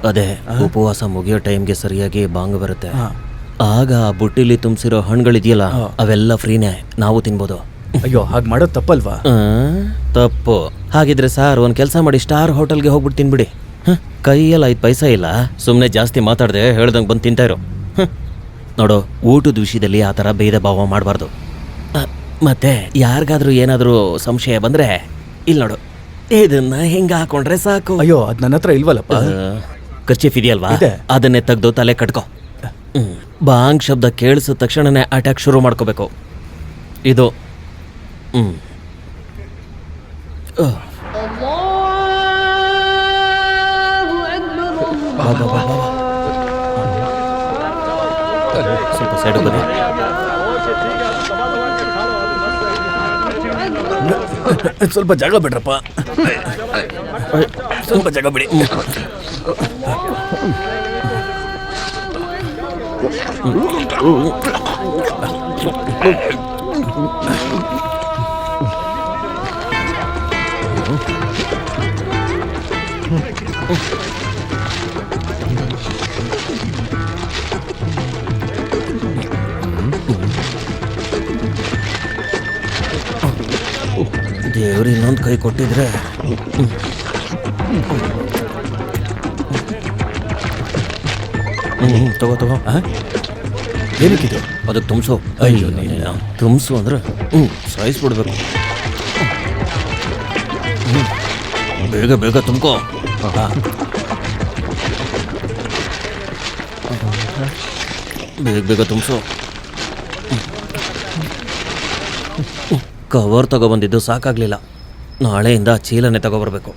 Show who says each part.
Speaker 1: ಅದೇ ಉಪವಾಸ ಮುಗಿಯೋ ಟೈಮ್ಗೆ ಸರಿಯಾಗಿ ಬಾಂಗ್ ಬರುತ್ತೆ. ಆಗ ಆ ಬುಟ್ಟಿಲಿ ತುಂಬಿಸಿರೋ ಹಣ್ಣುಗಳಿದೆಯಲ್ಲ ಅವೆಲ್ಲ ಫ್ರೀನೇ, ನಾವು ತಿನ್ಬೋದು.
Speaker 2: ಅಯ್ಯೋ, ಹಾಗೆ ಮಾಡೋದು ತಪ್ಪಲ್ವಾ?
Speaker 1: ತಪ್ಪು. ಹಾಗಿದ್ರೆ ಸಾರ್ ಒಂದು ಕೆಲಸ ಮಾಡಿ, ಸ್ಟಾರ್ ಹೋಟೆಲ್ಗೆ ಹೋಗ್ಬಿಟ್ಟು ತಿನ್ಬಿಡಿ. ಕೈಯಲ್ಲಿ 5 ಪೈಸಾ ಇಲ್ಲ, ಸುಮ್ಮನೆ ಜಾಸ್ತಿ ಮಾತಾಡದೆ ಹೇಳ್ದಂಗೆ ಬಂದು ತಿಂತಾ ಇರು. ನೋಡು, ಊಟದ ವಿಷಯದಲ್ಲಿ ಆ ಥರ ಭೇದ ಭಾವ ಮಾಡಬಾರ್ದು. ಮತ್ತೆ ಯಾರಿಗಾದ್ರೂ ಏನಾದರೂ ಸಂಶಯ ಬಂದರೆ ಇಲ್ಲಿ ನೋಡು, ಇದನ್ನ ಹಿಂಗೆ ಹಾಕೊಂಡ್ರೆ ಸಾಕು.
Speaker 2: ಅಯ್ಯೋ, ಅದು ನನ್ನ ಹತ್ರ ಇಲ್ವಲ್ಲಪ್ಪ.
Speaker 1: ಖರ್ಚೀಫ್ ಇದೆಯಲ್ವಾ,
Speaker 2: ಇದೆ.
Speaker 1: ಅದನ್ನೇ ತೆಗೆದು ತಲೆ ಕಟ್ಕೋ. ಬಾಂಗ್ ಶಬ್ದ ಕೇಳಿಸಿದ ತಕ್ಷಣನೇ ಅಟ್ಯಾಕ್ ಶುರು ಮಾಡ್ಕೋಬೇಕು. ಇದು ಸ್ವಲ್ಪ ಸೈಡ್ ಬನ್ನಿ.
Speaker 2: ಸ್ವಲ್ಪ ಜಾಗ ಬಿಡ್ರಪ್ಪ, ಸ್ವಲ್ಪ ಜಾಗ ಬಿಡಿ.
Speaker 1: ದೇವ್ರು ಇನ್ನೊಂದು ಕೈ ಕೊಟ್ಟಿದ್ರೆ. ತಗೋ ತಗೋ.
Speaker 2: ಏನಕ್ಕಿದು?
Speaker 1: ಅದಕ್ಕೆ ತುಂಬಿಸು.
Speaker 2: ಅಯ್ಯೋ,
Speaker 1: ತುಂಬಿಸು ಅಂದ್ರೆ ಸಾಯಿಸ್ಬಿಡ್ಬೇಕು. ಬೇಗ ಬೇಗ ತುಂಬ್ಕೋ. ಬೇಗ ಬೇಗ ತುಂಬಿಸು. ಕವರ್ ತಗೊಬಂದಿದ್ದು ಸಾಕಾಗ್ಲಿಲ್ಲ, ನಾಳೆಯಿಂದ ಚೀಲನೆ ತಗೊಬರ್ಬೇಕು.